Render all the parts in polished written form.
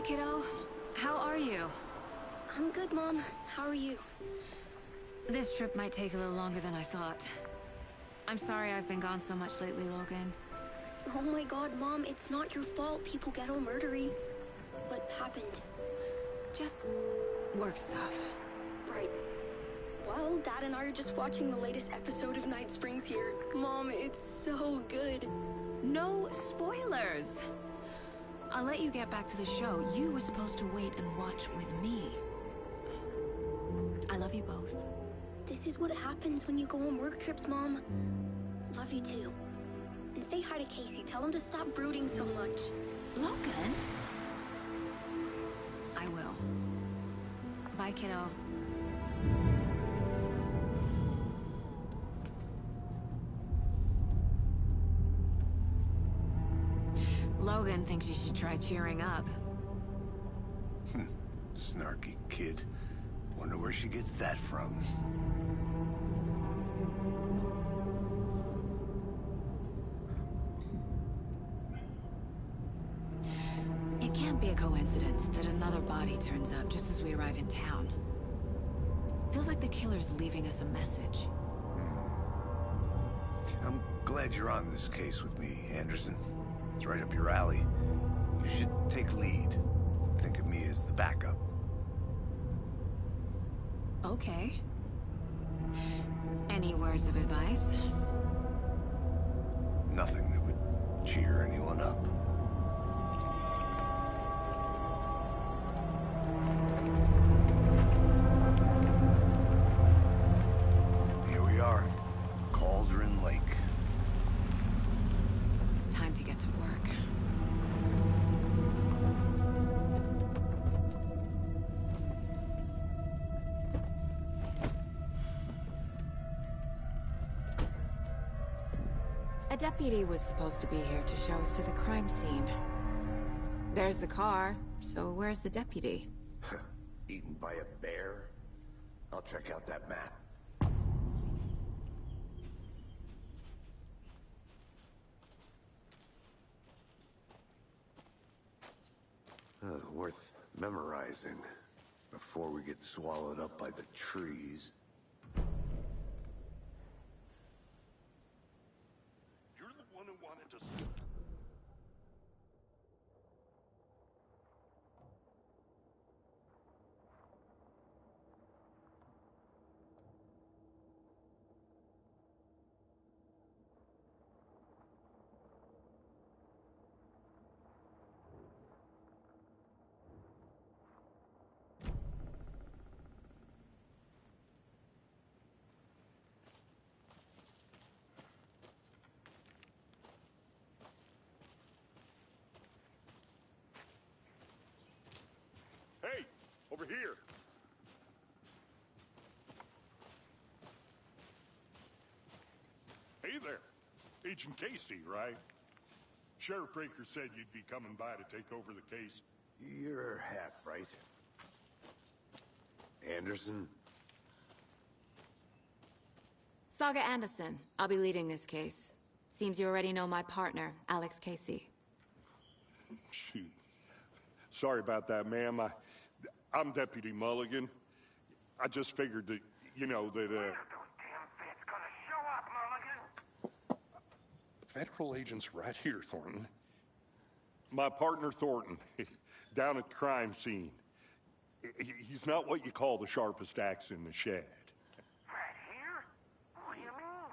Hey, kiddo. How are you? I'm good, Mom. How are you? This trip might take a little longer than I thought. I'm sorry I've been gone so much lately, Logan. Oh my god, Mom, it's not your fault people get all murdery. What happened? Just work stuff. Right. Well, Dad and I are just watching the latest episode of Night Springs here. Mom, it's so good. No spoilers! I'll let you get back to the show. You were supposed to wait and watch with me. I love you both. This is what happens when you go on work trips, Mom. Love you too. And say hi to Casey. Tell him to stop brooding so much. Logan? I will. Bye, kiddo. Logan thinks you should try cheering up. Snarky kid. Wonder where she gets that from. It can't be a coincidence that another body turns up just as we arrive in town. Feels like the killer's leaving us a message. I'm glad you're on this case with me, Anderson. It's right up your alley. You should take lead. Think of me as the backup. Okay. Any words of advice? Nothing that would cheer anyone up. Here we are. Cauldron Lake. Time to get to work. A deputy was supposed to be here to show us to the crime scene. There's the car, so where's the deputy? Eaten by a bear? I'll check out that map. Worth memorizing before we get swallowed up by the trees. You're the one who wanted to... Hey, over here. Hey there. Agent Casey, right? Sheriff Breaker said you'd be coming by to take over the case. You're half right. Anderson? Saga Anderson. I'll be leading this case. Seems you already know my partner, Alex Casey. Shoot. Sorry about that, ma'am. I'm Deputy Mulligan. I just figured that, you know, that, Federal agents right here, Thornton. My partner, Thornton, down at the crime scene. He's not what you call the sharpest axe in the shed. Right here? What do you mean?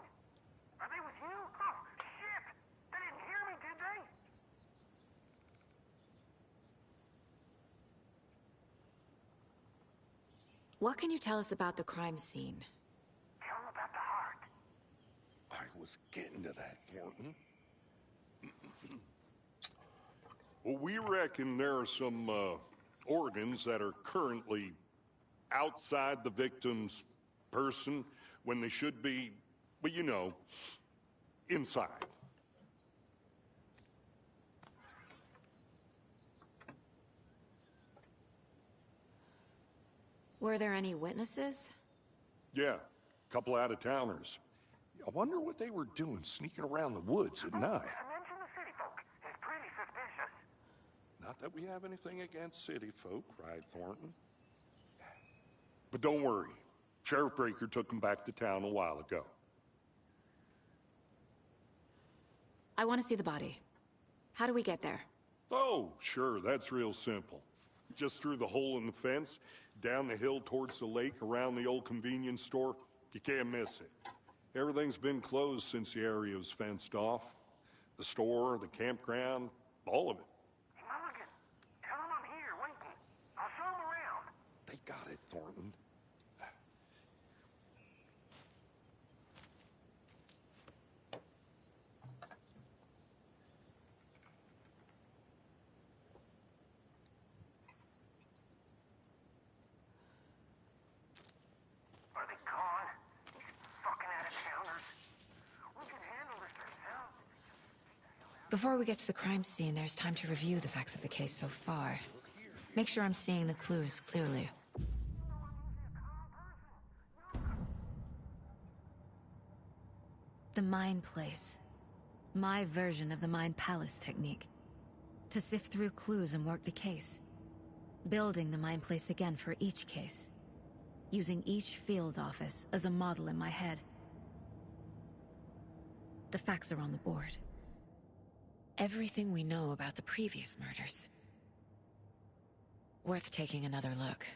Are they with you? Oh, shit! They didn't hear me, did they? What can you tell us about the crime scene? Tell them about the heart. I was getting to that, Thornton. Well, we reckon there are some organs that are currently outside the victim's person when they should be, well, you know, inside. Were there any witnesses? Yeah, a couple out-of-towners. I wonder what they were doing sneaking around the woods at night. Mention the city folk. It's pretty suspicious. Not that we have anything against city folk, right, Thornton? But don't worry. Sheriff Breaker took him back to town a while ago. I want to see the body. How do we get there? Oh, sure, that's real simple. Just through the hole in the fence, down the hill towards the lake, around the old convenience store. You can't miss it. Everything's been closed since the area was fenced off. The store, the campground, all of it. Hey, Mulligan, tell him I'm here, waiting. I'll show him around. They got it, Thornton. Are they gone? These fucking out-of-towners. We can handle this ourselves. Before we get to the crime scene, there's time to review the facts of the case so far. Make sure I'm seeing the clues clearly. The Mind Place. My version of the Mind Palace technique. To sift through clues and work the case. Building the Mind Place again for each case. Using each field office as a model in my head. The facts are on the board. Everything we know about the previous murders. Worth taking another look.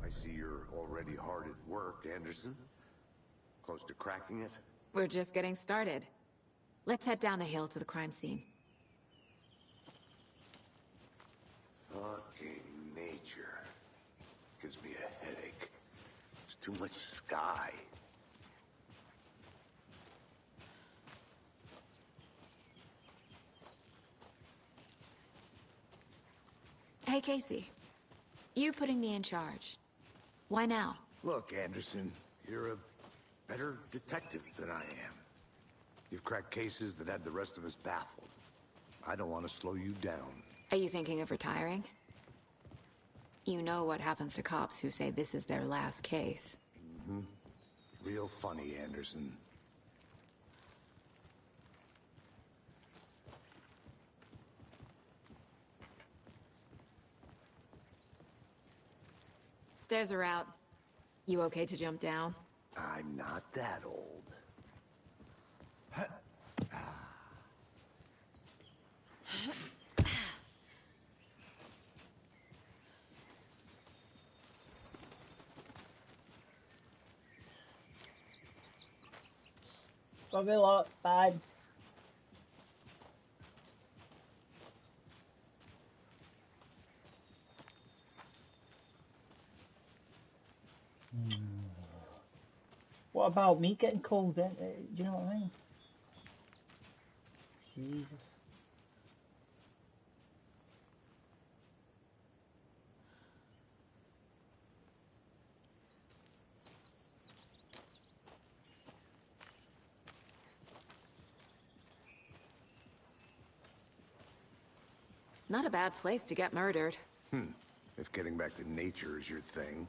I see you're already hard at work, Anderson. Close to cracking it? We're just getting started. Let's head down the hill to the crime scene. Fucking nature. Gives me a headache. There's too much sky. Hey, Casey. You putting me in charge. Why now? Look, Anderson, you're a better detective than I am. You've cracked cases that had the rest of us baffled. I don't want to slow you down. Are you thinking of retiring? You know what happens to cops who say this is their last case. Real funny, Anderson. Stairs are out. You okay to jump down? I'm not that old. Probably a lot bad. What about me getting called in? Do you know what I mean? Jesus. Not a bad place to get murdered. If getting back to nature is your thing.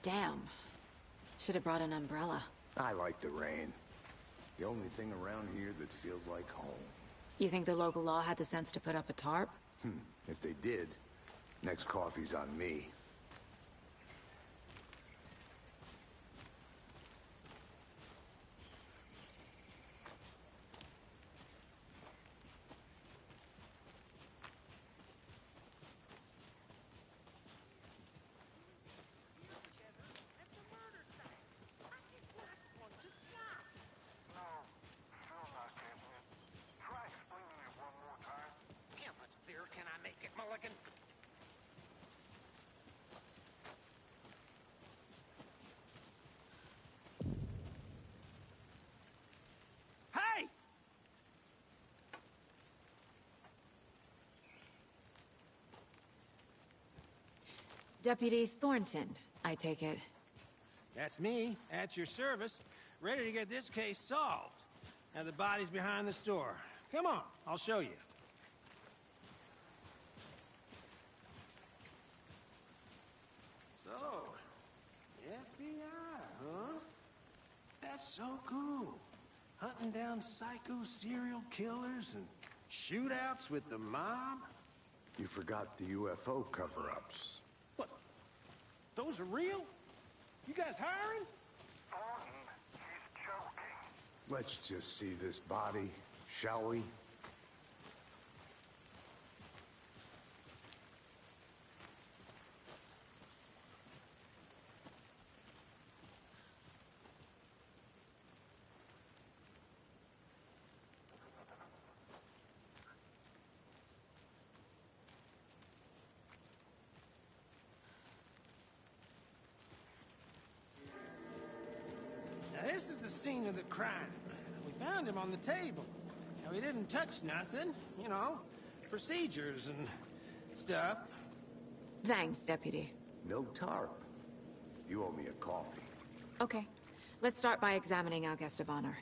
Damn. Should have brought an umbrella. I like the rain. The only thing around here that feels like home. You think the local law had the sense to put up a tarp? If they did, next coffee's on me. second. Hey! Deputy Thornton, I take it. That's me, at your service, ready to get this case solved. Now the body's behind the store. Come on, I'll show you. So, FBI, huh? That's so cool. Hunting down psycho serial killers and shootouts with the mob? You forgot the UFO cover-ups. What? Those are real? You guys hiring? Thornton, he's joking. Let's just see this body, shall we? Now this is the scene of the crime. We found him on the table. Now he didn't touch nothing, you know, procedures and stuff. Thanks, Deputy. No tarp. You owe me a coffee. Okay, let's start by examining our guest of honor.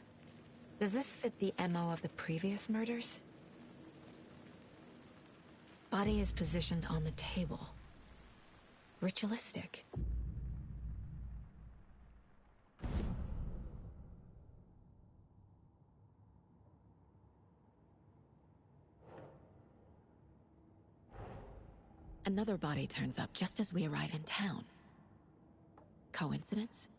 Does this fit the MO of the previous murders? Body is positioned on the table. Ritualistic. Another body turns up just as we arrive in town. Coincidence?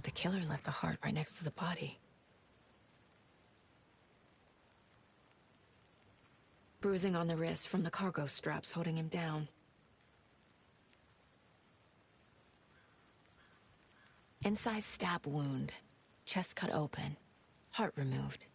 The killer left the heart right next to the body. Bruising on the wrist from the cargo straps holding him down. Incised stab wound, chest cut open, heart removed.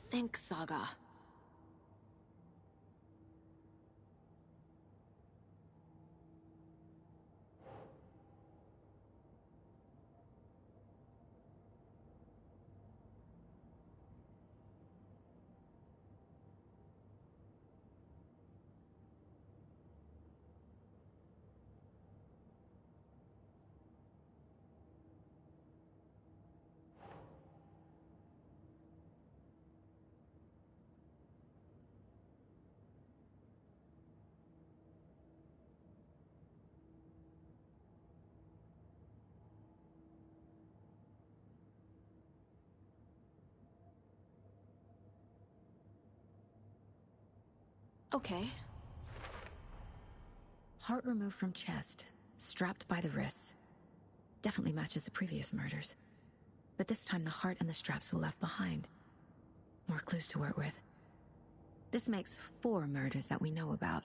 Think, Saga. Okay. Heart removed from chest, strapped by the wrists. Definitely matches the previous murders. But this time the heart and the straps were left behind. More clues to work with. This makes 4 murders that we know about.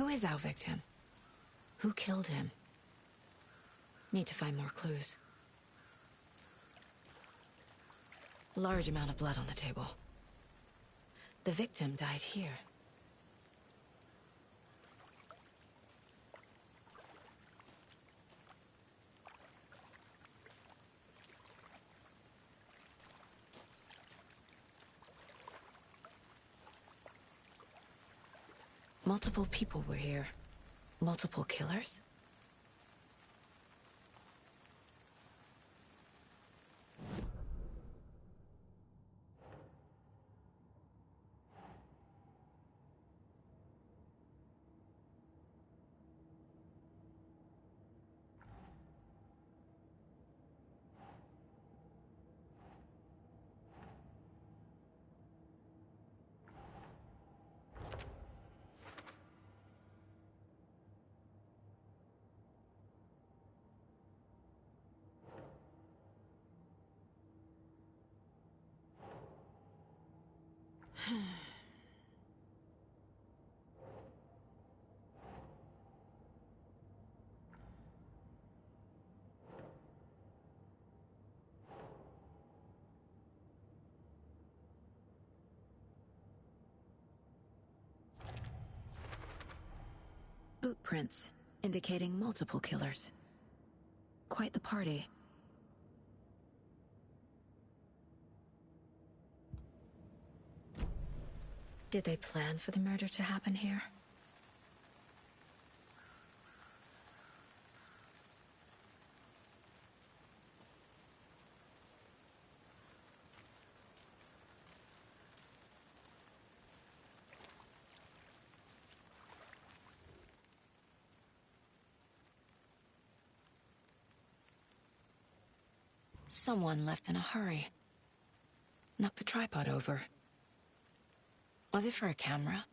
Who is our victim? Who killed him? Need to find more clues. Large amount of blood on the table. The victim died here. Multiple people were here. Multiple killers? Boot prints, indicating multiple killers. Quite the party. Did they plan for the murder to happen here? Someone left in a hurry. Knocked the tripod over. Was it for a camera?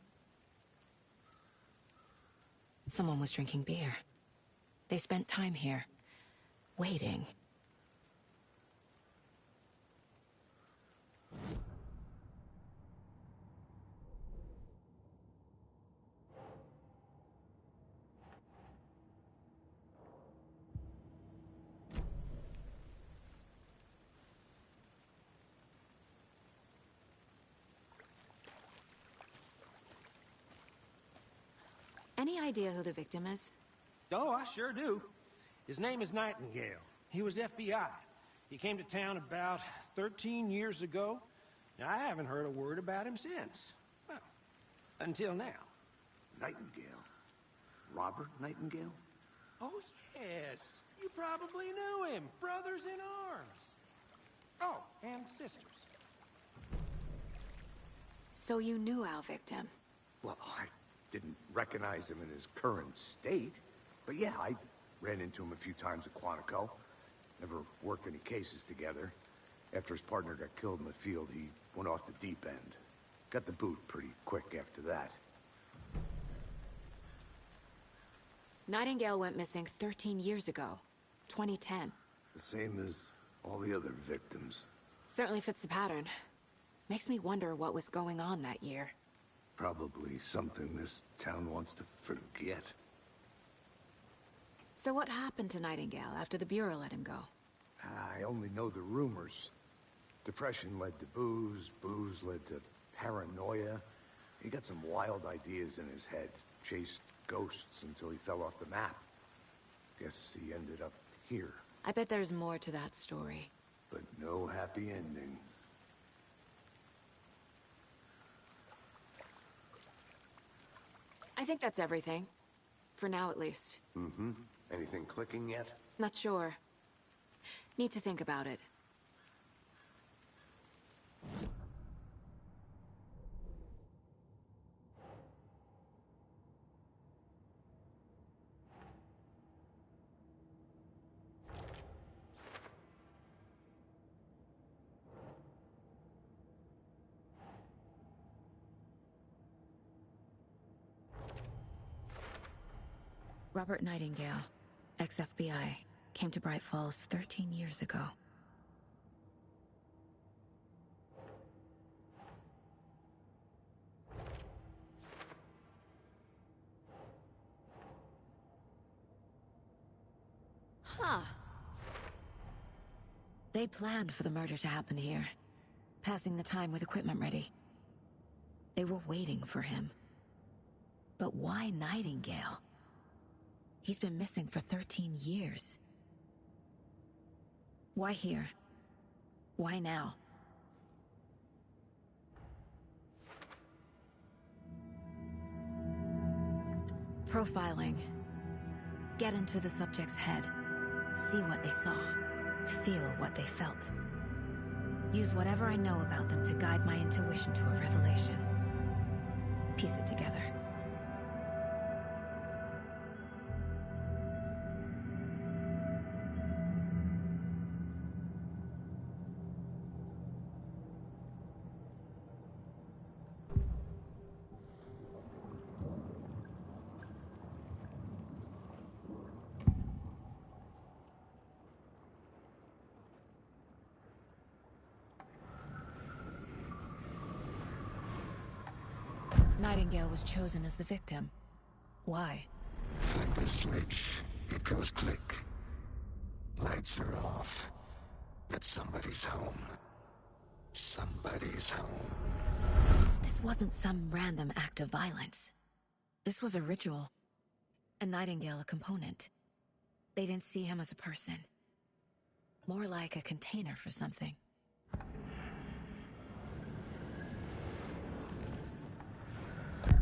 Someone was drinking beer. They spent time here, waiting. Any idea who the victim is? Oh, I sure do. His name is Nightingale. He was FBI. He came to town about 13 years ago. Now, I haven't heard a word about him since. Well, until now. Nightingale? Robert Nightingale? Oh, yes. You probably knew him. Brothers in arms. Oh, and sisters. So you knew our victim? Well, I didn't recognize him in his current state. But yeah, I ran into him a few times at Quantico. Never worked any cases together. After his partner got killed in the field, he went off the deep end. Got the boot pretty quick after that. Nightingale went missing 13 years ago. 2010. The same as all the other victims. Certainly fits the pattern. Makes me wonder what was going on that year. Probably something this town wants to forget. So what happened to Nightingale after the Bureau let him go? I only know the rumors. Depression led to booze, booze led to paranoia. He got some wild ideas in his head, chased ghosts until he fell off the map. Guess he ended up here. I bet there's more to that story. But no happy ending. I think that's everything. For now, at least. Mm-hmm. Anything clicking yet? Not sure. Need to think about it. Robert Nightingale, ex-FBI, came to Bright Falls 13 years ago. Huh. They planned for the murder to happen here, passing the time with equipment ready. They were waiting for him. But why Nightingale? He's been missing for 13 years. Why here? Why now? Profiling. Get into the subject's head. See what they saw. Feel what they felt. Use whatever I know about them to guide my intuition to a revelation. Piece it together. Nightingale was chosen as the victim. Why? Like the switch, it goes click. Lights are off. But somebody's home. Somebody's home. This wasn't some random act of violence. This was a ritual. And Nightingale a component. They didn't see him as a person. More like a container for something.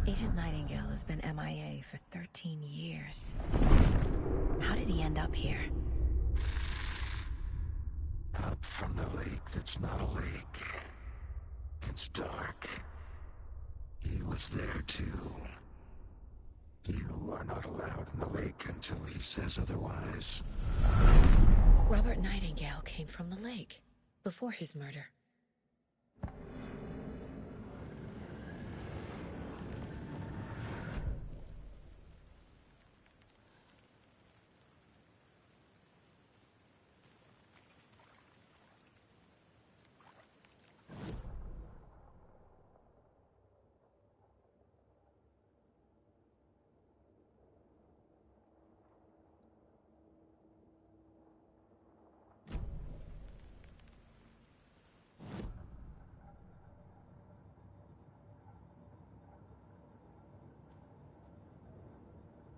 Agent Nightingale has been MIA for 13 years. How did he end up here? Up from the lake that's not a lake. It's dark. He was there too. You are not allowed in the lake until he says otherwise. Robert Nightingale came from the lake, before his murder.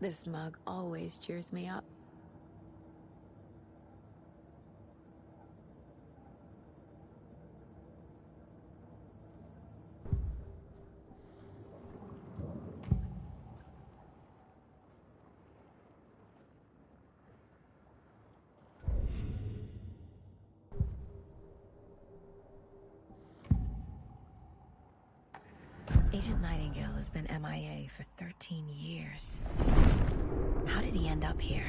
This mug always cheers me up. Agent Nightingale has been MIA for 13 years. How did he end up here?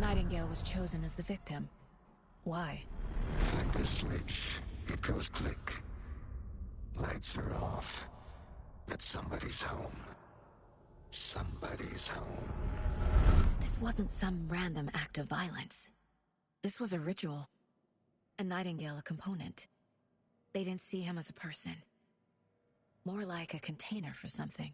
Nightingale was chosen as the victim. Why? Like the switch, it goes click. Lights are off. But somebody's home. Somebody's home. This wasn't some random act of violence. This was a ritual. And Nightingale a component. They didn't see him as a person. More like a container for something.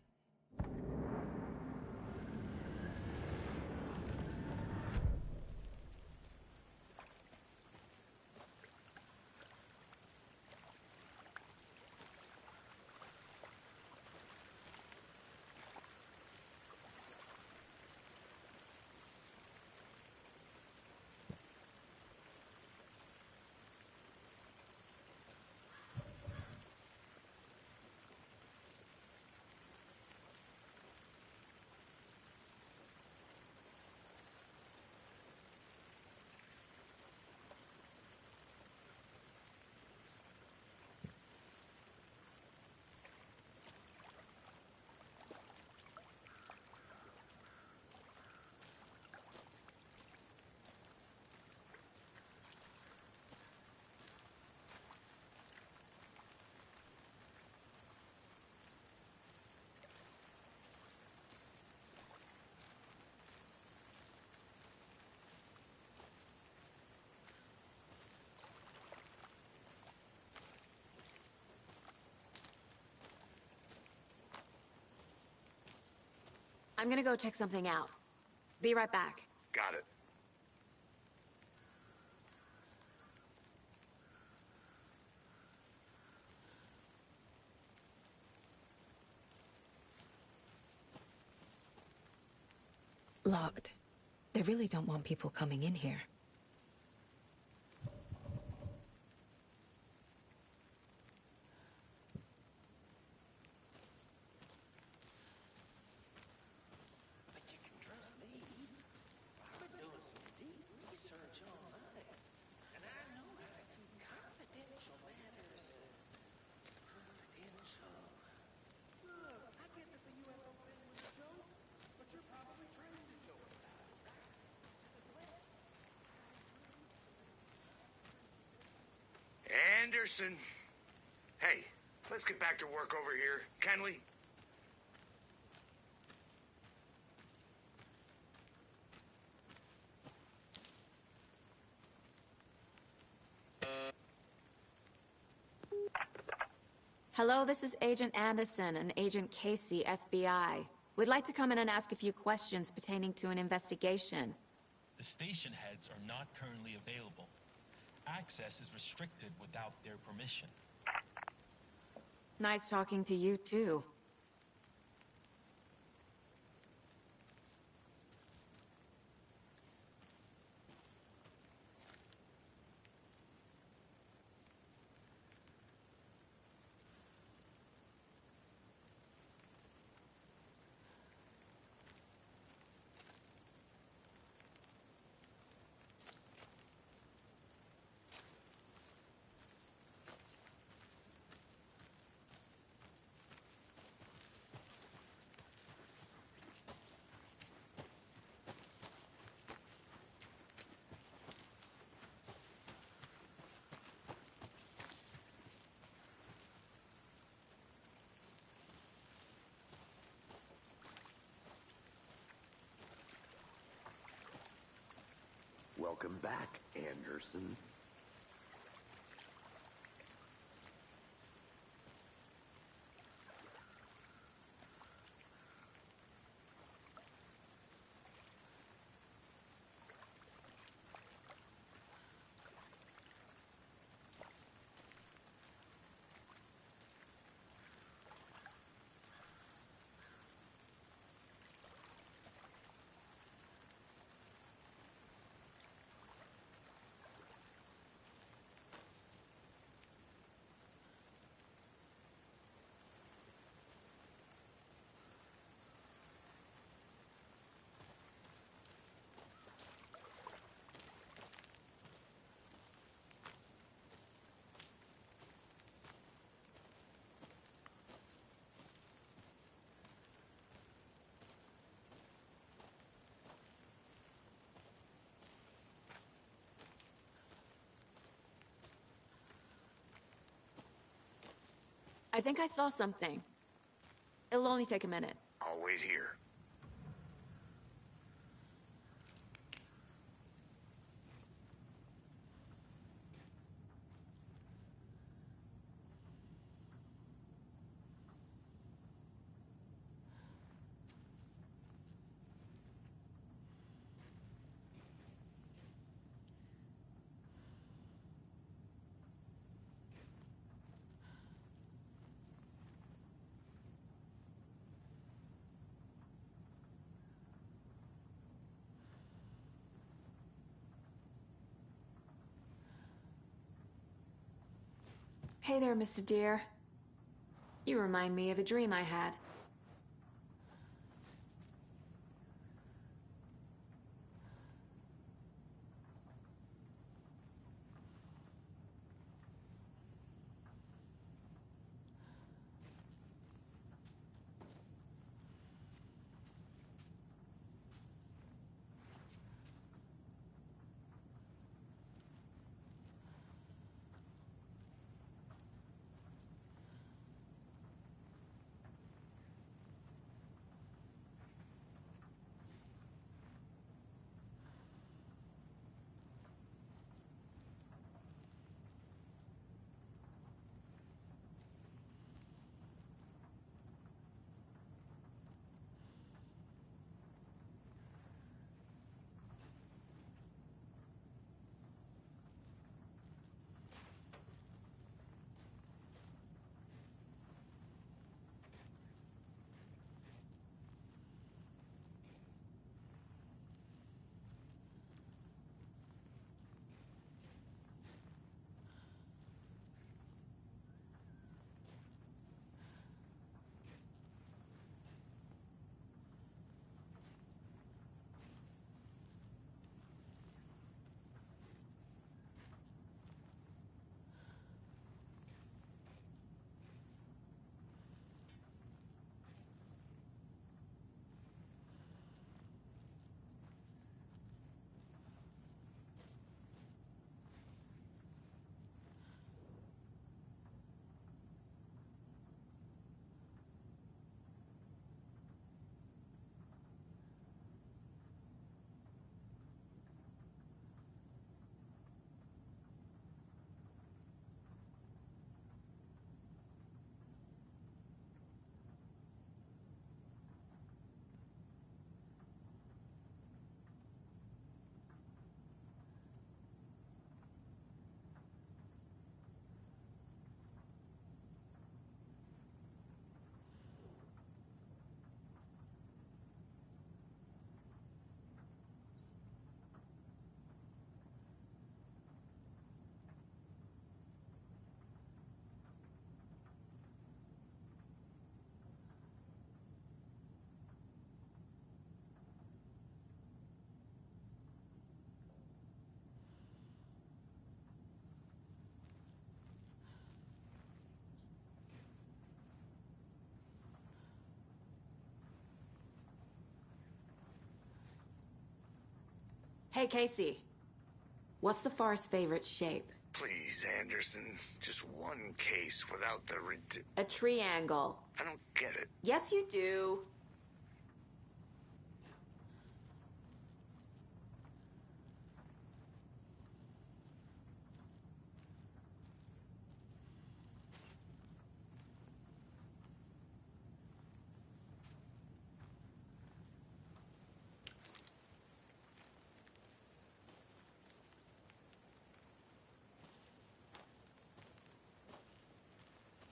I'm gonna go check something out. Be right back. Got it. Locked. They really don't want people coming in here. But you can trust me. I've been doing some deep research online, and I know how to keep confidential matters confidential. Look, I get that the UFO thing was a joke, but you're probably trained to joke about it, right? Anderson. Hey, let's get back to work over here, can we? Hello, this is Agent Anderson and Agent Casey, FBI. We'd like to come in and ask a few questions pertaining to an investigation. The station heads are not currently available. Access is restricted without their permission. Nice talking to you, too. Welcome back, Anderson. I think I saw something. It'll only take a minute. I'll wait here. Hey there, Mr. Deer. You remind me of a dream I had. Hey, Casey. What's the forest's favorite shape? Please, Anderson. Just one case without the A triangle. I don't get it. Yes, you do.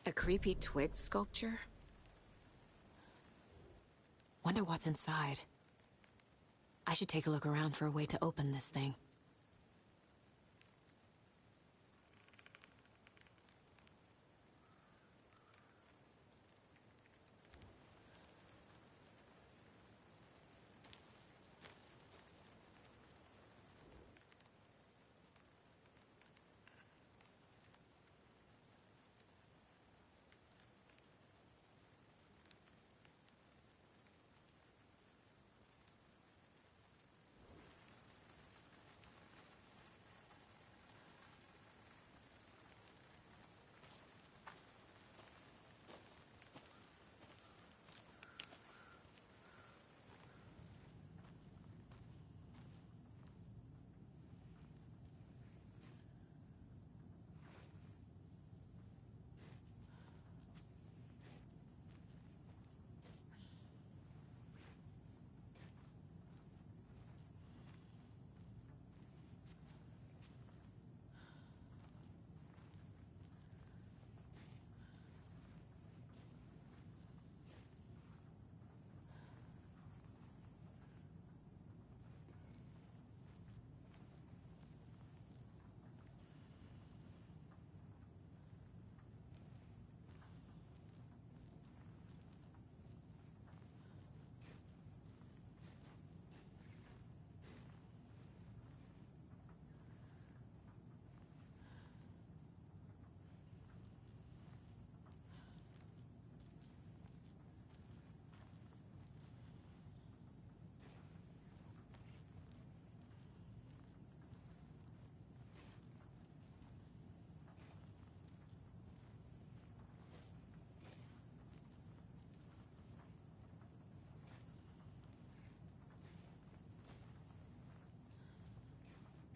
A creepy twig sculpture? Wonder what's inside. I should take a look around for a way to open this thing.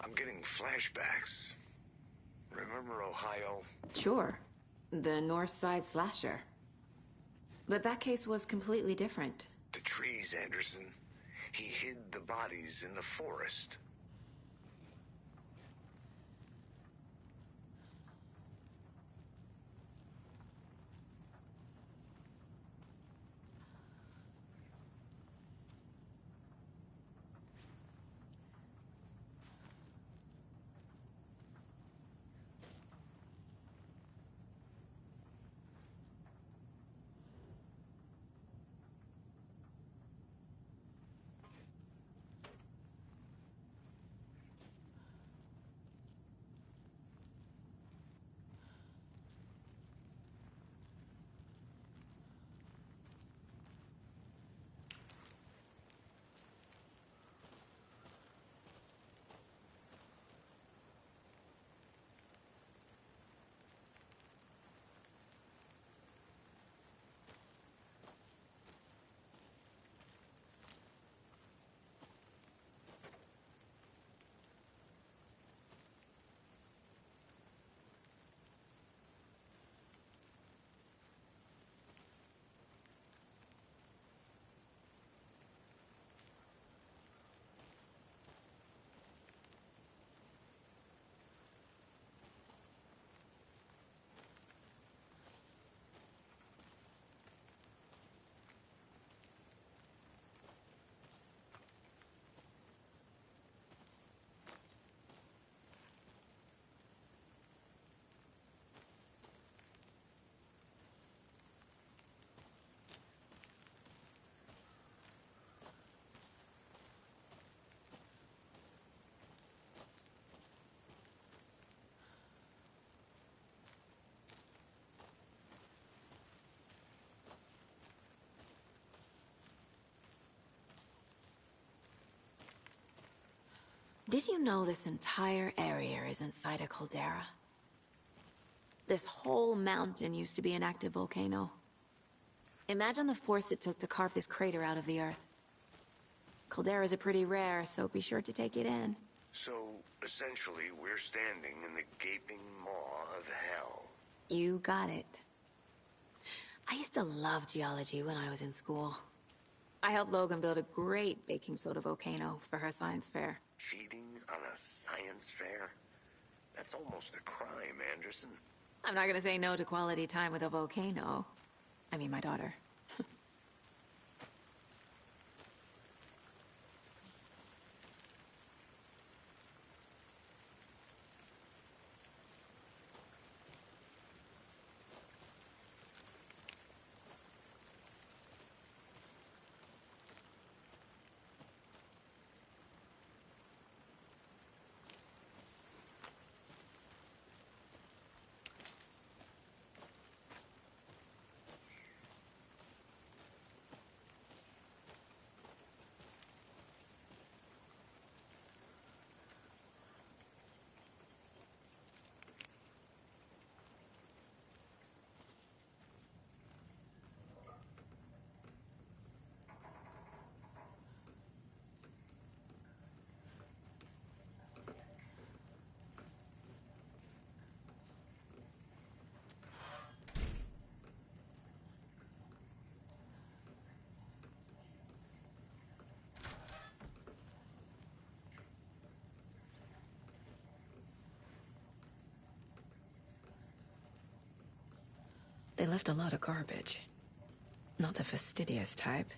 I'm getting flashbacks. Remember Ohio? Sure. The North Side slasher. But that case was completely different. The trees, Anderson. He hid the bodies in the forest. Did you know this entire area is inside a caldera? This whole mountain used to be an active volcano. Imagine the force it took to carve this crater out of the earth. Calderas are pretty rare, so be sure to take it in. So, essentially, we're standing in the gaping maw of hell. You got it. I used to love geology when I was in school. I helped Logan build a great baking soda volcano for her science fair. Cheating on a science fair? That's almost a crime, Anderson. I'm not gonna say no to quality time with a volcano. I mean, my daughter. They left a lot of garbage. Not the fastidious type.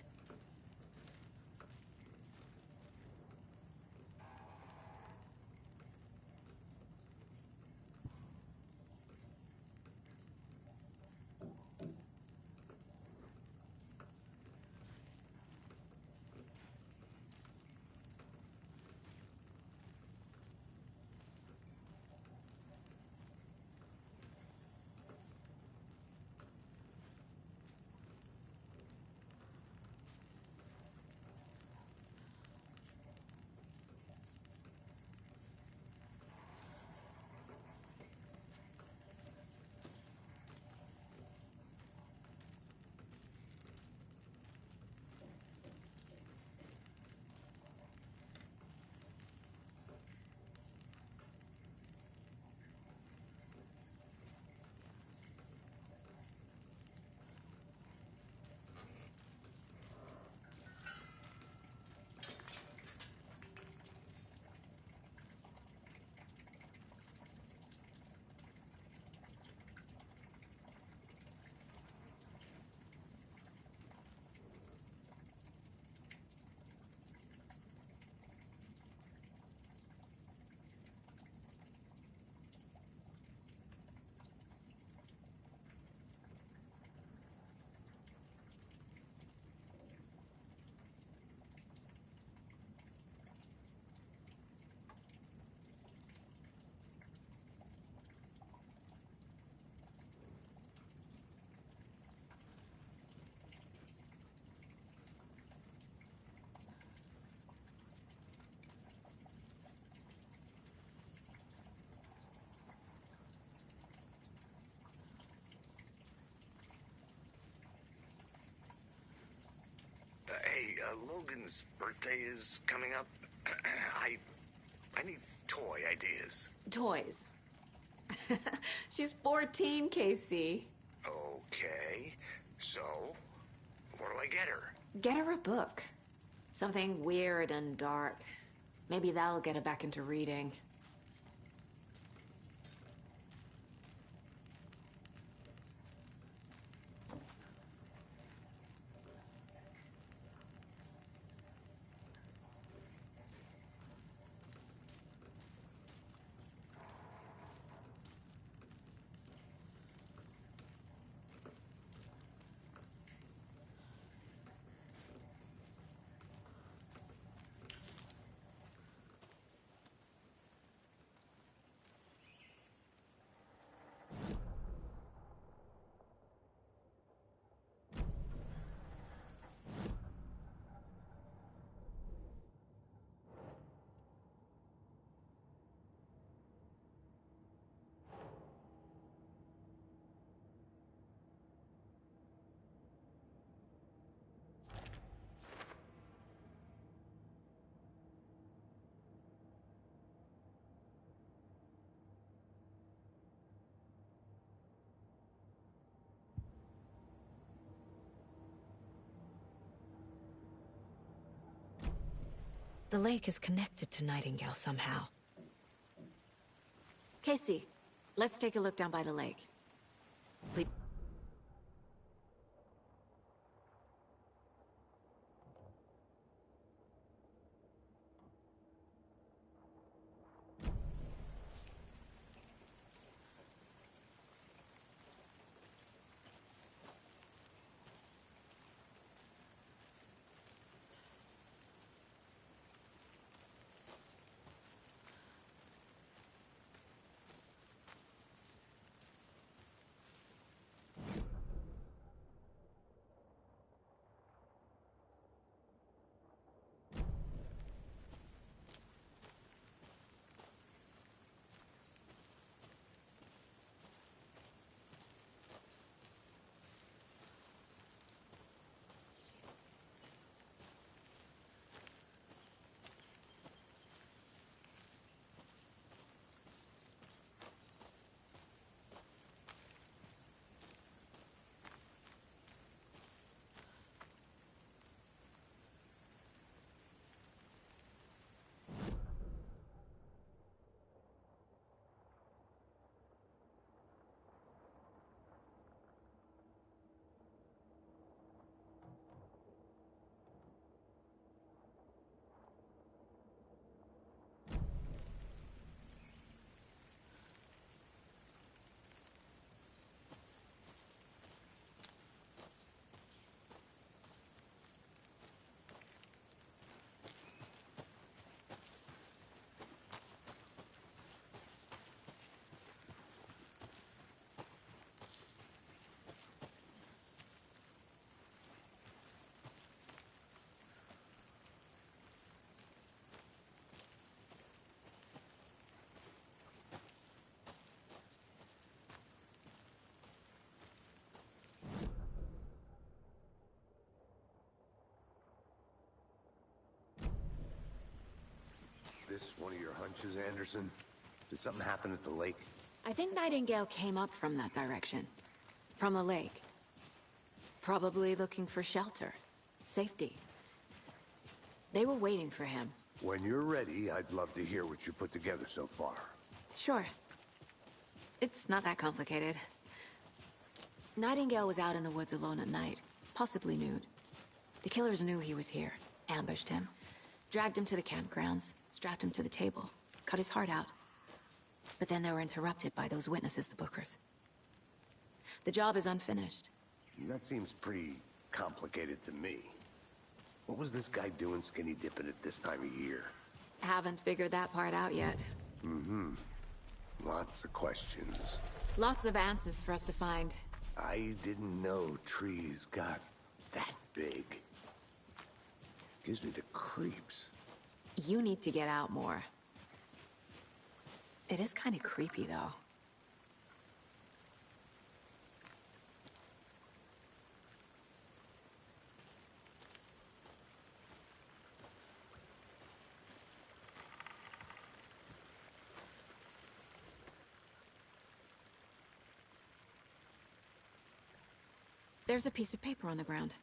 Hey, Logan's birthday is coming up. I need toy ideas. Toys. She's 14, Casey. Okay, so what do I get her? Get her a book. Something weird and dark. Maybe that'll get her back into reading. The lake is connected to Nightingale somehow. Casey, let's take a look down by the lake. Please. This one of your hunches, Anderson? Did something happen at the lake? I think Nightingale came up from that direction. From the lake. Probably looking for shelter. Safety. They were waiting for him. When you're ready, I'd love to hear what you put together so far. Sure. It's not that complicated. Nightingale was out in the woods alone at night, possibly nude. The killers knew he was here, ambushed him, dragged him to the campgrounds, strapped him to the table, cut his heart out. But then they were interrupted by those witnesses, the Bookers. The job is unfinished. That seems pretty complicated to me. What was this guy doing skinny dipping at this time of year? Haven't figured that part out yet. Mm-hmm. Lots of questions. Lots of answers for us to find. I didn't know trees got that big. Gives me the creeps. You need to get out more. It is kind of creepy, though. There's a piece of paper on the ground.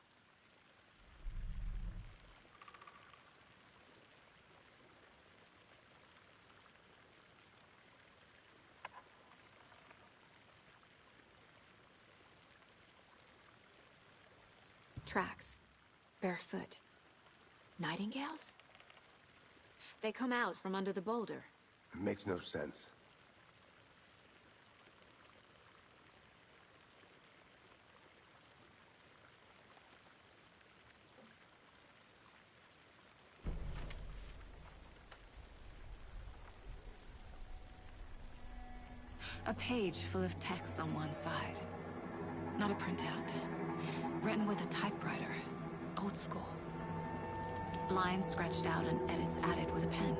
Tracks. Barefoot. Nightingales? They come out from under the boulder. It makes no sense. A page full of text on one side. Not a printout. Written with a typewriter. Old school. Lines scratched out and edits added with a pen.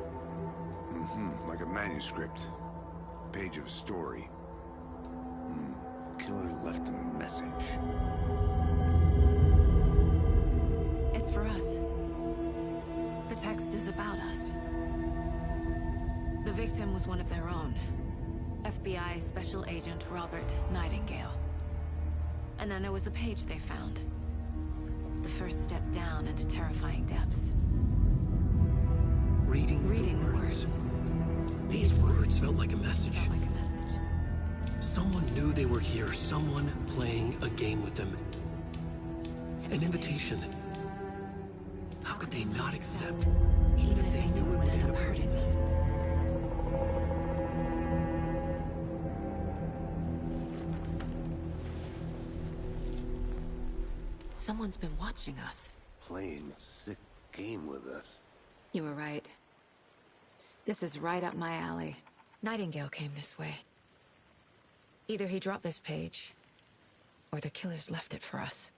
Mm-hmm. Like a manuscript. Page of a story. Killer left a message. It's for us. The text is about us. The victim was one of their own. FBI Special Agent Robert Nightingale. And then there was the page they found. The first step down into terrifying depths. Reading the words. These words felt like a message. Someone knew they were here, someone playing a game with them. An invitation. How could they not accept, even if they knew it would end up hurting them? Someone's been watching us. Playing a sick game with us. You were right. This is right up my alley. Nightingale came this way. Either he dropped this page, or the killers left it for us.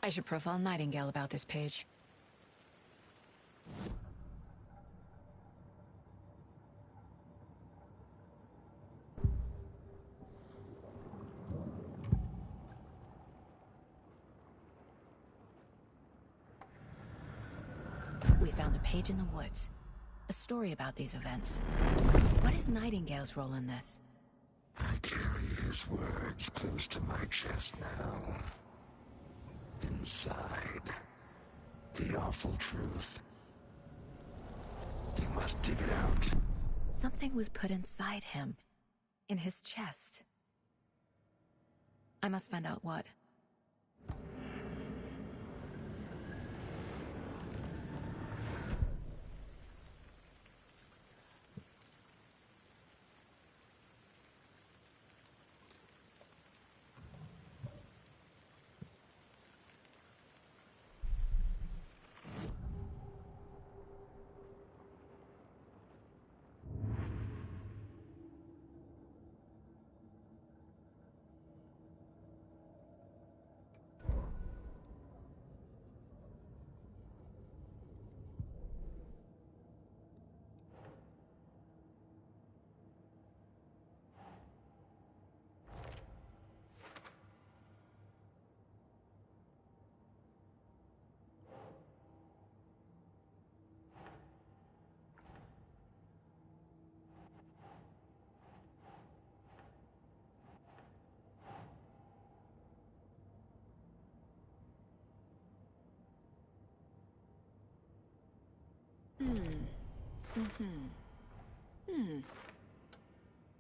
I should profile Nightingale about this page. We found a page in the woods. A story about these events. What is Nightingale's role in this? I carry his words close to my chest now. Inside, the awful truth. You must dig it out. Something was put inside him. In his chest. I must find out what.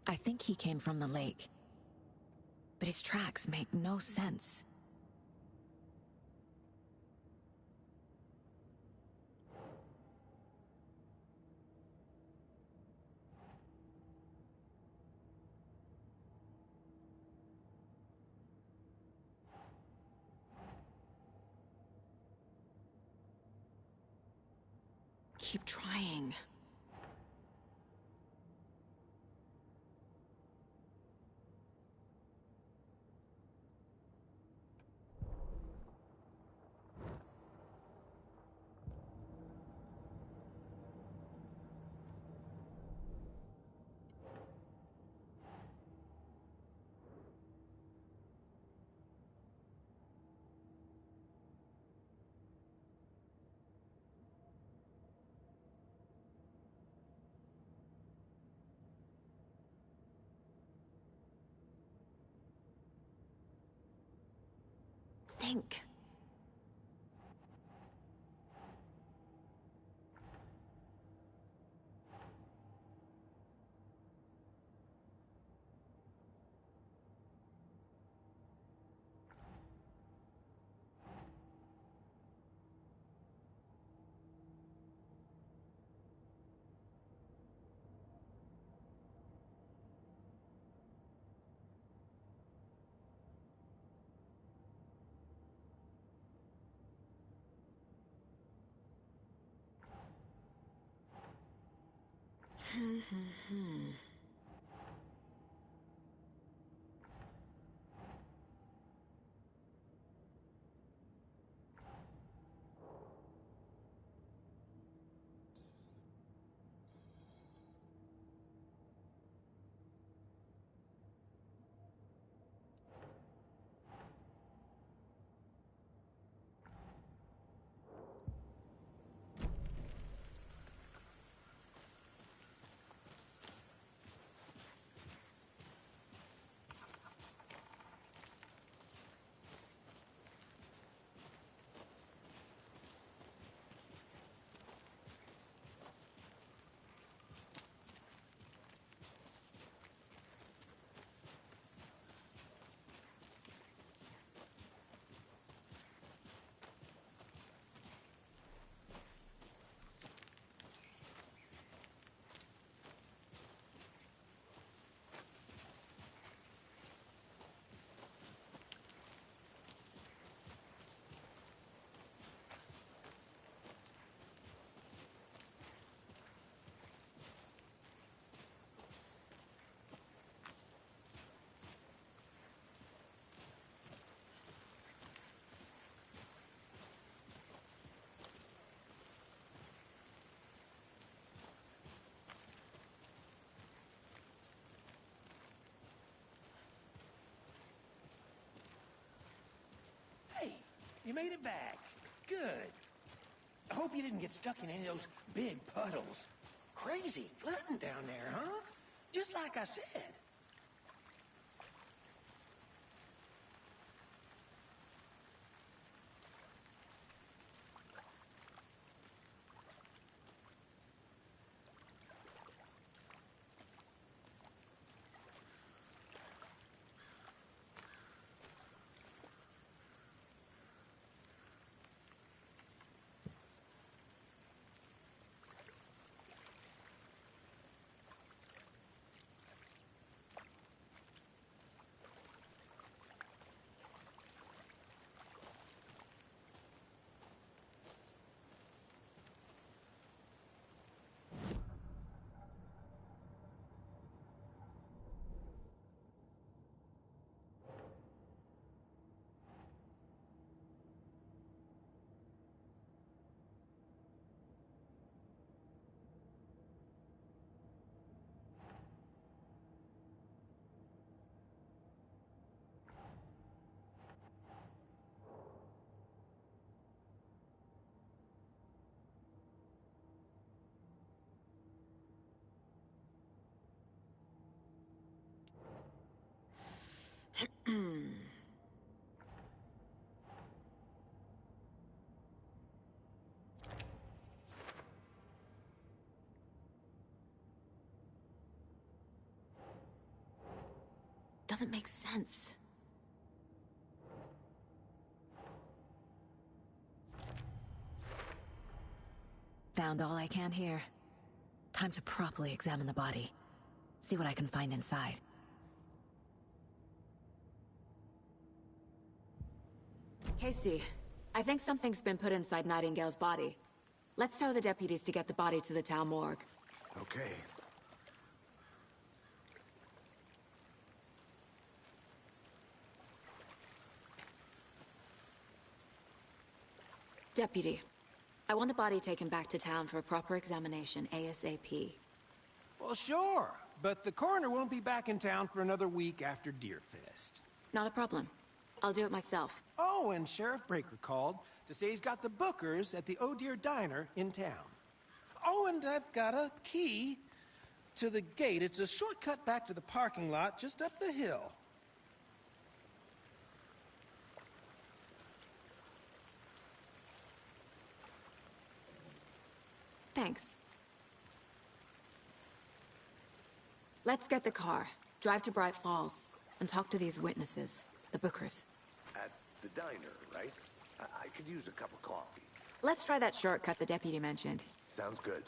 I think he came from the lake. But his tracks make no sense. Keep trying. Think. You made it back. Good. I hope you didn't get stuck in any of those big puddles. Crazy flooding down there, huh? Just like I said. Doesn't make sense. Found all I can here. Time to properly examine the body. See what I can find inside. Casey, I think something's been put inside Nightingale's body. Let's tell the deputies to get the body to the town morgue. Okay. Deputy, I want the body taken back to town for a proper examination ASAP. Well, sure, but the coroner won't be back in town for another week after Deerfest. Not a problem. I'll do it myself. Oh, and Sheriff Breaker called to say he's got the bookers at the Oh Dear Diner in town. Oh, and I've got a key to the gate. It's a shortcut back to the parking lot just up the hill. Thanks. Let's get the car, drive to Bright Falls, and talk to these witnesses, the bookers. At the diner, right? I could use a cup of coffee. Let's try that shortcut the deputy mentioned. Sounds good.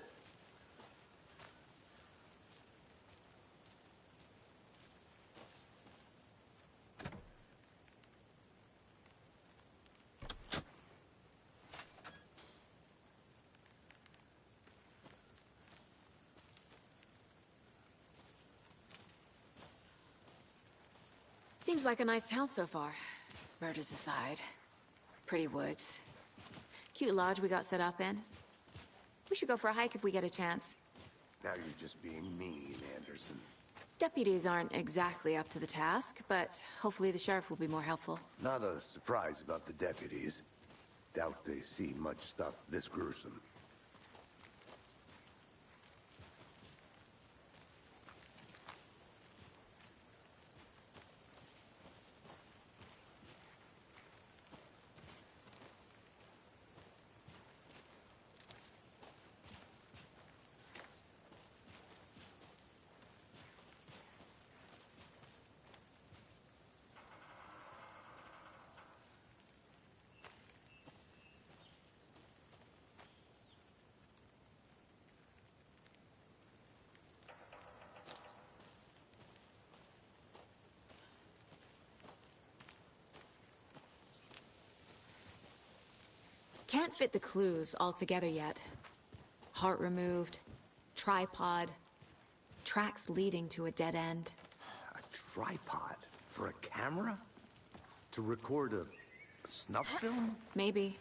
Seems like a nice town so far. Murders aside. Pretty woods. Cute lodge we got set up in. We should go for a hike if we get a chance. Now you're just being mean, Anderson. Deputies aren't exactly up to the task, but hopefully the sheriff will be more helpful. Not a surprise about the deputies. Doubt they see much stuff this gruesome. Can't fit the clues all together yet. Heart removed, tripod, tracks leading to a dead end. A tripod? For a camera? To record a snuff film? Maybe.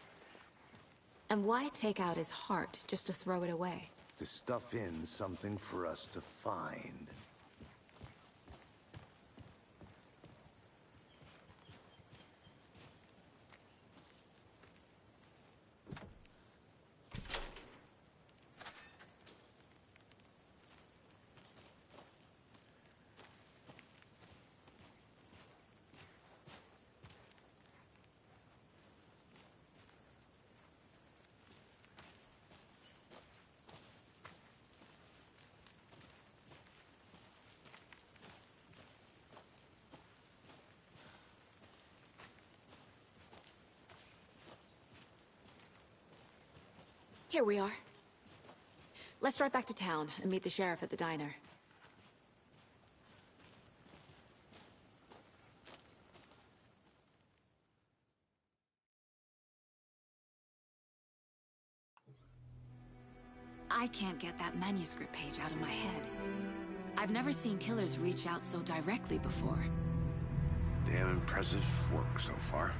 And why take out his heart just to throw it away? To stuff in something for us to find. Here we are. Let's drive back to town and meet the sheriff at the diner. I can't get that manuscript page out of my head. I've never seen killers reach out so directly before. Damn impressive work so far.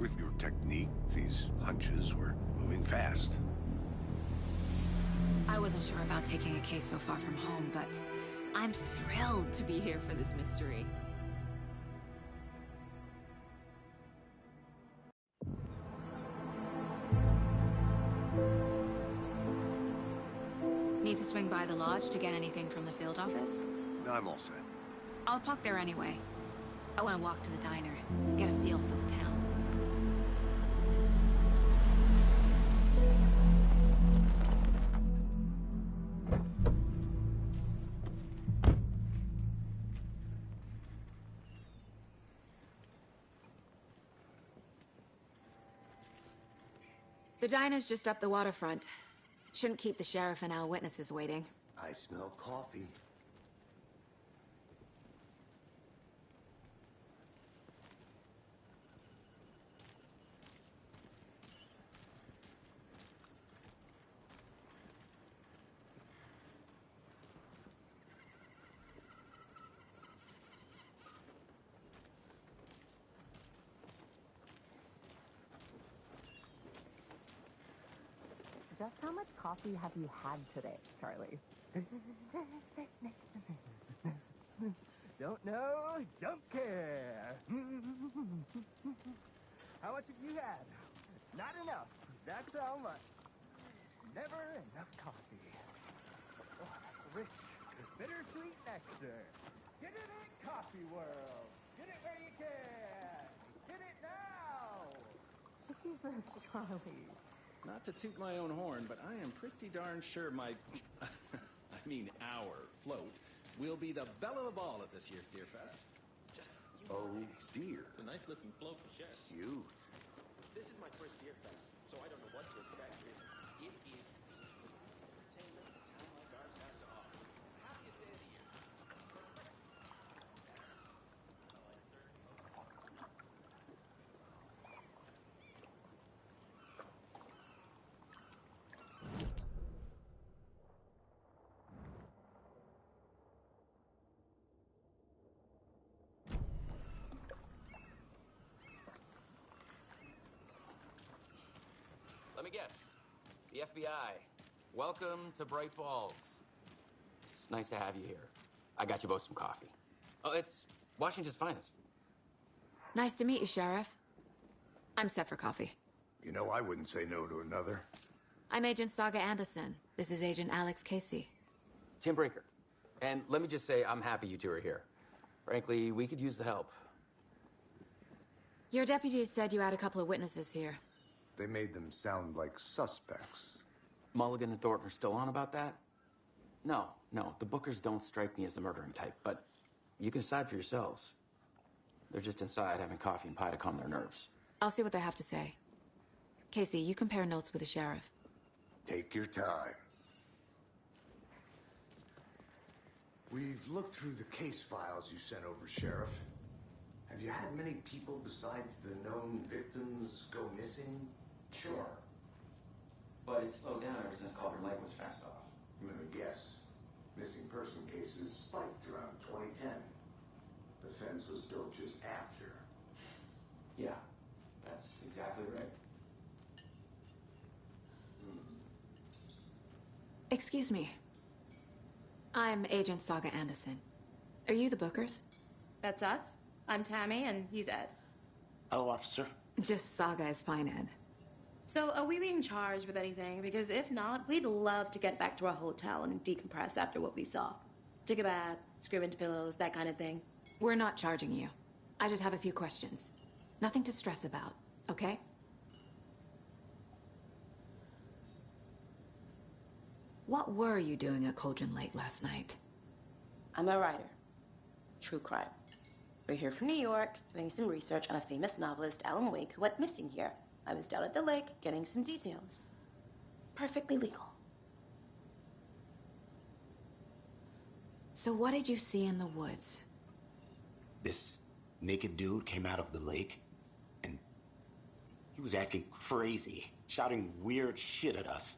With your technique, these hunches were moving fast. I wasn't sure about taking a case so far from home, but I'm thrilled to be here for this mystery. Need to swing by the lodge to get anything from the field office? I'm all set. I'll park there anyway. I want to walk to the diner, get a feel for the town. The diner's just up the waterfront. Shouldn't keep the sheriff and our witnesses waiting. I smell coffee. Just how much coffee have you had today, Charlie? Don't know, don't care. How much have you had? Not enough. That's how much. Never enough coffee. Oh, rich, bittersweet nectar. Get it in Coffee World. Get it where you can. Get it now. Jesus, Charlie. Not to toot my own horn, but I am pretty darn sure my, our float will be the belle of the ball at this year's Deer Fest. Just Oh, dear. It's a nice looking float for Chef. Cute. This is my first Deer Fest, so I don't know what to expect. It is the entertainment the town like ours has to offer. Happiest day of the year. Let me guess. The FBI. Welcome to Bright Falls. It's nice to have you here. I got you both some coffee. Oh, it's Washington's finest. Nice to meet you, Sheriff. I'm set for coffee. You know, I wouldn't say no to another. I'm Agent Saga Anderson. This is Agent Alex Casey. Tim Breaker. And let me just say, I'm happy you two are here. Frankly, we could use the help. Your deputies said you had a couple of witnesses here. They made them sound like suspects. Mulligan and Thornton are still on about that? No, the Bookers don't strike me as the murdering type, but you can decide for yourselves. They're just inside having coffee and pie to calm their nerves. I'll see what they have to say. Casey, you compare notes with the sheriff. Take your time. We've looked through the case files you sent over, Sheriff. Have you had many people besides the known victims go missing? Sure. But it slowed down ever since Calder Lake was fenced off. Let me guess. Missing person cases spiked around 2010. The fence was built just after. Yeah, that's exactly right. Excuse me. I'm Agent Saga Anderson. Are you the Bookers? That's us. I'm Tammy, and he's Ed. Hello, officer. Just Saga is fine, Ed. So, are we being charged with anything? Because if not, we'd love to get back to our hotel and decompress after what we saw. Take a bath, scream into pillows, that kind of thing. We're not charging you. I just have a few questions. Nothing to stress about, okay? What were you doing at Cauldron Lake last night? I'm a writer. True crime. We're here from New York, doing some research on a famous novelist, Alan Wake, who went missing here. I was down at the lake getting some details. Perfectly legal. So what did you see in the woods? This naked dude came out of the lake, and he was acting crazy, shouting weird shit at us.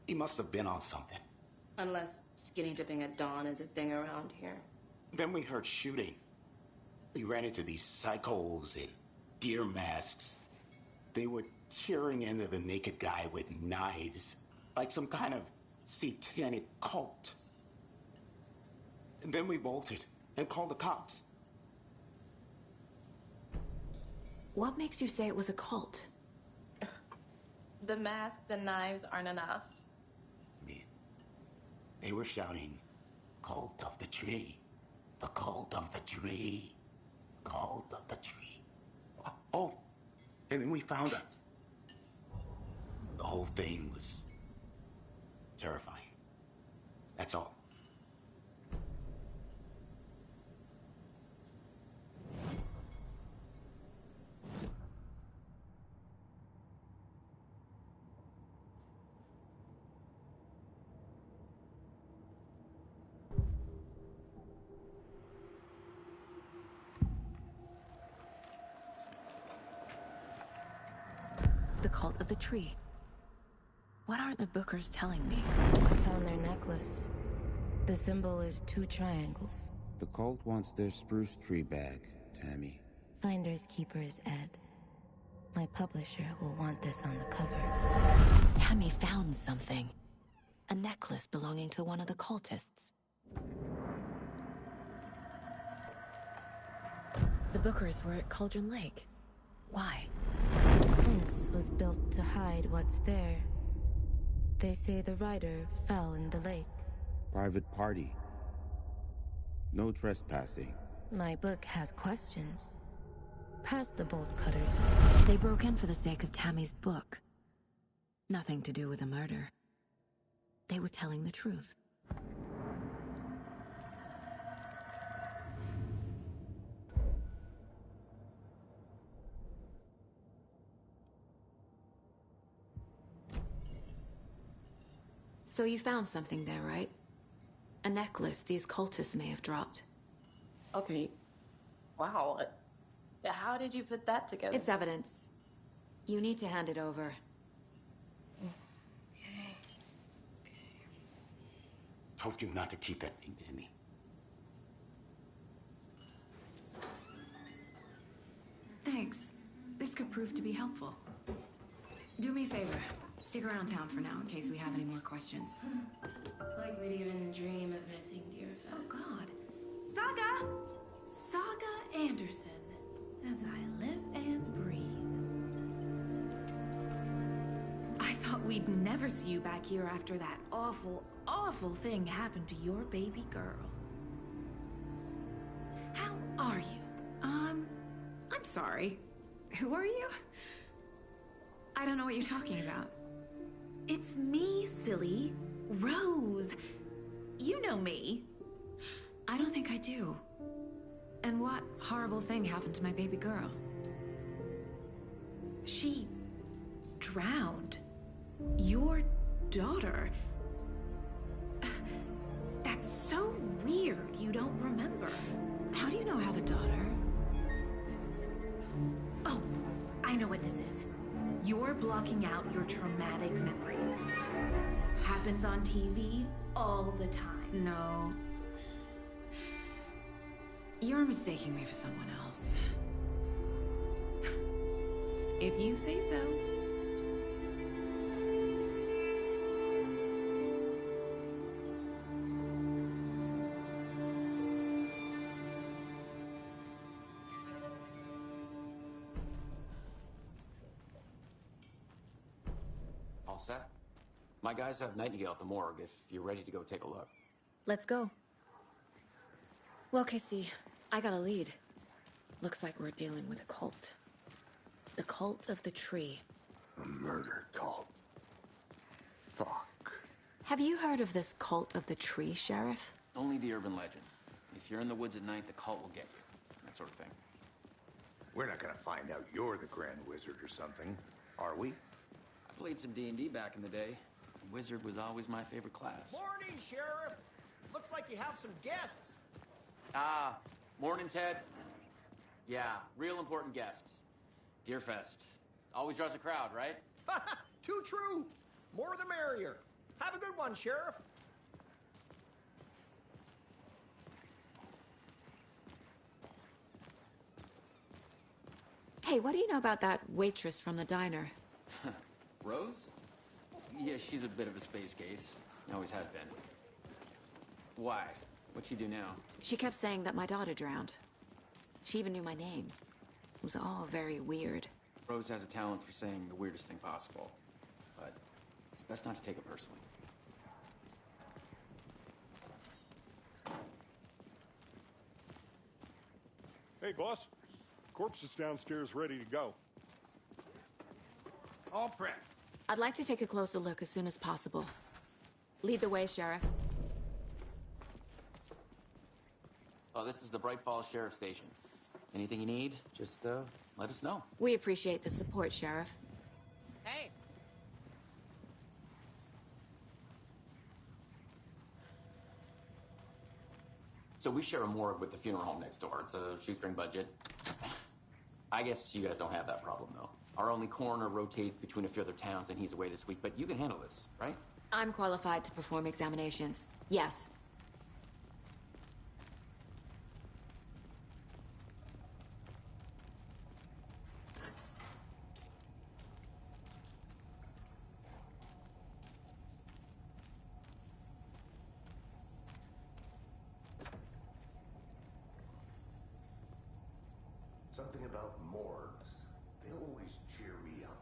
He must have been on something. Unless skinny dipping at dawn is a thing around here. Then we heard shooting. We ran into these psychos in deer masks. They were tearing into the naked guy with knives, like some kind of satanic cult. And then we bolted and called the cops. What makes you say it was a cult? The masks and knives aren't enough. They were shouting, "Cult of the tree, the cult of the tree, cult of the tree." Oh, and then we found it. The whole thing was terrifying. That's all. The cult of the tree. What aren't the Bookers telling me? I found their necklace. The symbol is 2 triangles. The cult wants their spruce tree back, Tammy. Finders keepers, Ed. My publisher will want this on the cover. Tammy found something. A necklace belonging to one of the cultists. The Bookers were at Cauldron Lake. Why? The fence was built to hide what's there. They say the rider fell in the lake. Private party. No trespassing. My book has questions. Past the bolt cutters. They broke in for the sake of Tammy's book. Nothing to do with a murder. They were telling the truth. So you found something there, right? A necklace these cultists may have dropped. Okay. Wow. How did you put that together? It's evidence. You need to hand it over. Okay. Told you not to keep that thing to me. Thanks. This could prove to be helpful. Do me a favor. Stick around town for now in case we have any more questions. Like we'd even dream of missing Deerfest. Oh, God. Saga Anderson. As I live and breathe. I thought we'd never see you back here after that awful, awful thing happened to your baby girl. How are you? I'm sorry. Who are you? I don't know what you're talking about. It's me, silly. Rose. You know me. I don't think I do. And what horrible thing happened to my baby girl? She drowned. Your daughter. That's so weird you don't remember. How do you know I have a daughter? Oh, I know what this is. You're blocking out your traumatic memories. Happens on TV all the time. No. You're mistaking me for someone else. If you say so. All set? My guys have Nightingale at the morgue if you're ready to go take a look. Let's go. Well, Casey, I got a lead. Looks like we're dealing with a cult. The cult of the tree. A murder cult. Fuck. Have you heard of this cult of the tree, Sheriff? Only the urban legend. If you're in the woods at night, the cult will get you. That sort of thing. We're not gonna find out you're the Grand Wizard or something. Are we? I played some D&D back in the day. Wizard was always my favorite class. Morning, Sheriff. Looks like you have some guests. Morning, Ted. Yeah, real important guests. Deerfest. Always draws a crowd, right? Too true. More the merrier. Have a good one, Sheriff. Hey, what do you know about that waitress from the diner? Rose? Yeah, she's a bit of a space case. Always has been. Why? What'd she do now? She kept saying that my daughter drowned. She even knew my name. It was all very weird. Rose has a talent for saying the weirdest thing possible. But it's best not to take it personally. Hey, boss. Corpse is downstairs ready to go. All prepped. I'd like to take a closer look as soon as possible. Lead the way, Sheriff. Oh, this is the Bright Falls Sheriff Station. Anything you need, just let us know. We appreciate the support, Sheriff. Hey. So we share a morgue with the funeral home next door. It's a shoestring budget. I guess you guys don't have that problem, though. Our only coroner rotates between a few other towns, and he's away this week. But you can handle this, right? I'm qualified to perform examinations. Yes. Something about morgues. They always cheer me up.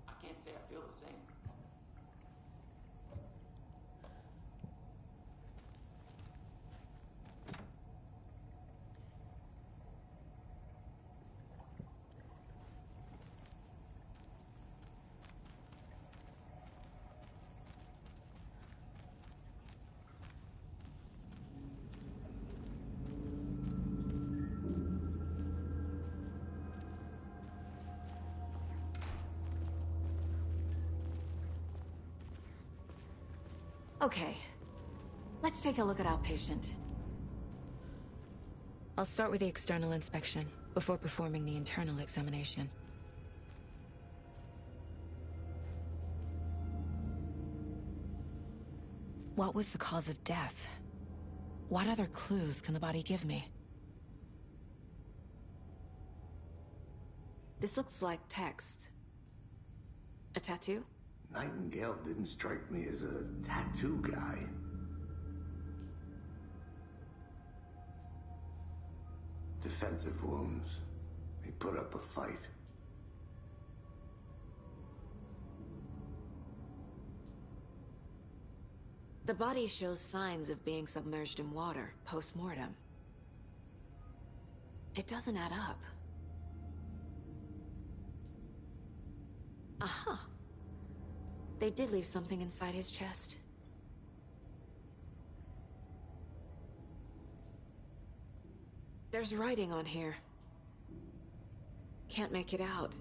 I can't say I feel the same. Okay. Let's take a look at our patient. I'll start with the external inspection before performing the internal examination. What was the cause of death? What other clues can the body give me? This looks like text. A tattoo? Nightingale didn't strike me as a tattoo guy. Defensive wounds. He put up a fight. The body shows signs of being submerged in water post-mortem. It doesn't add up. Aha. They did leave something inside his chest. There's writing on here. Can't make it out.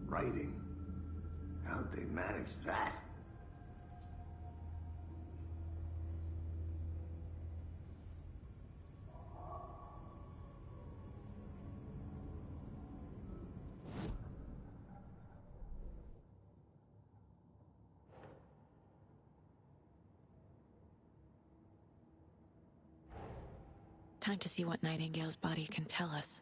Writing? How'd they manage that? Time to see what Nightingale's body can tell us.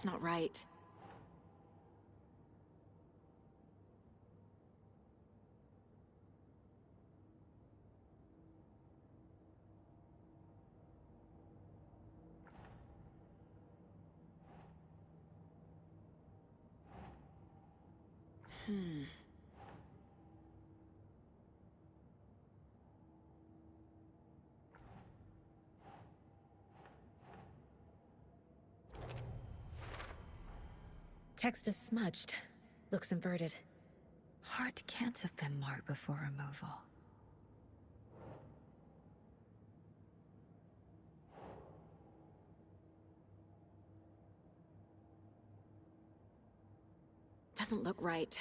That's not right. Text is smudged. Looks inverted. Heart can't have been marked before removal. Doesn't look right.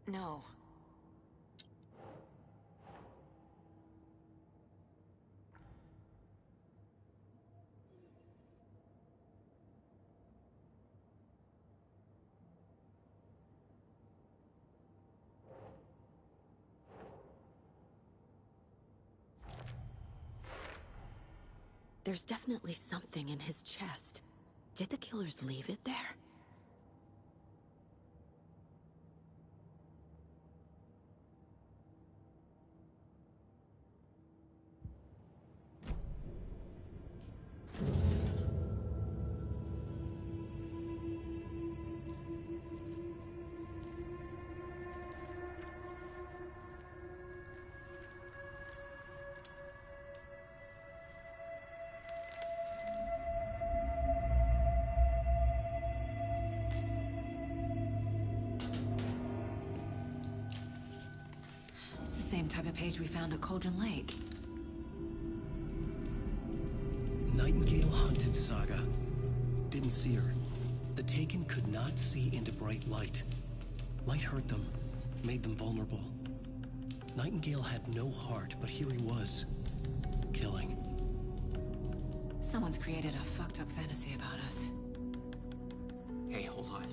No. There's definitely something in his chest. Did the killers leave it there? It's the same type of page we found at Cauldron Lake. Nightingale hunted Saga. Didn't see her. The Taken could not see into bright light. Light hurt them, made them vulnerable. Nightingale had no heart, but here he was, killing. Someone's created a fucked up fantasy about us. Hey, hold on.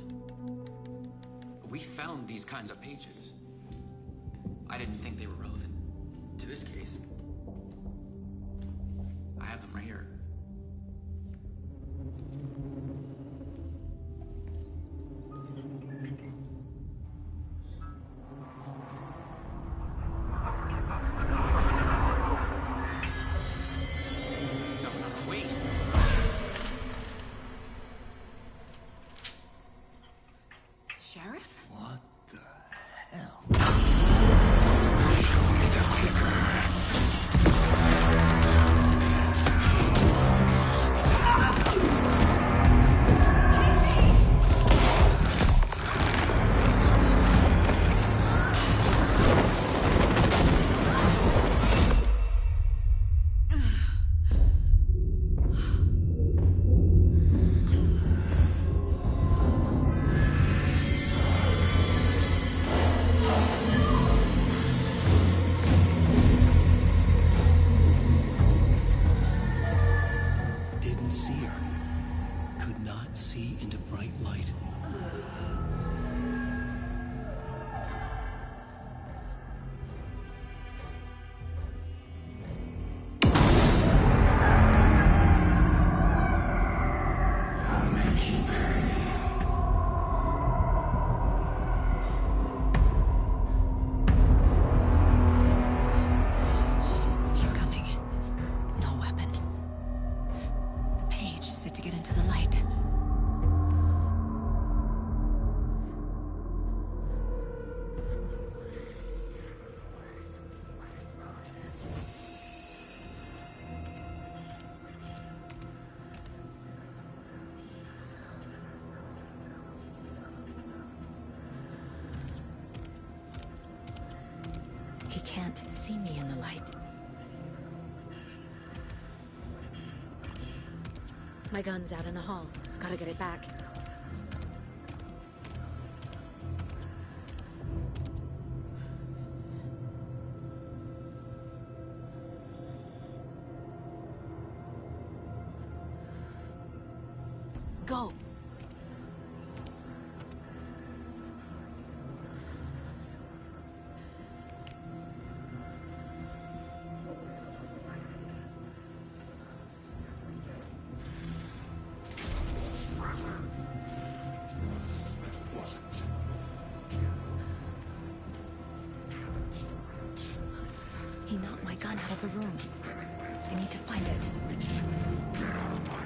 We found these kinds of pages. I didn't think they were relevant to this case. I have them right here. Sheriff? What the hell? Show me the clicker. can't see me in the light. My gun's out in the hall. Gotta get it back. Go! He knocked my gun out of the room. I need to find it. Get out of my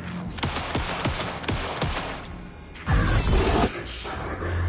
house.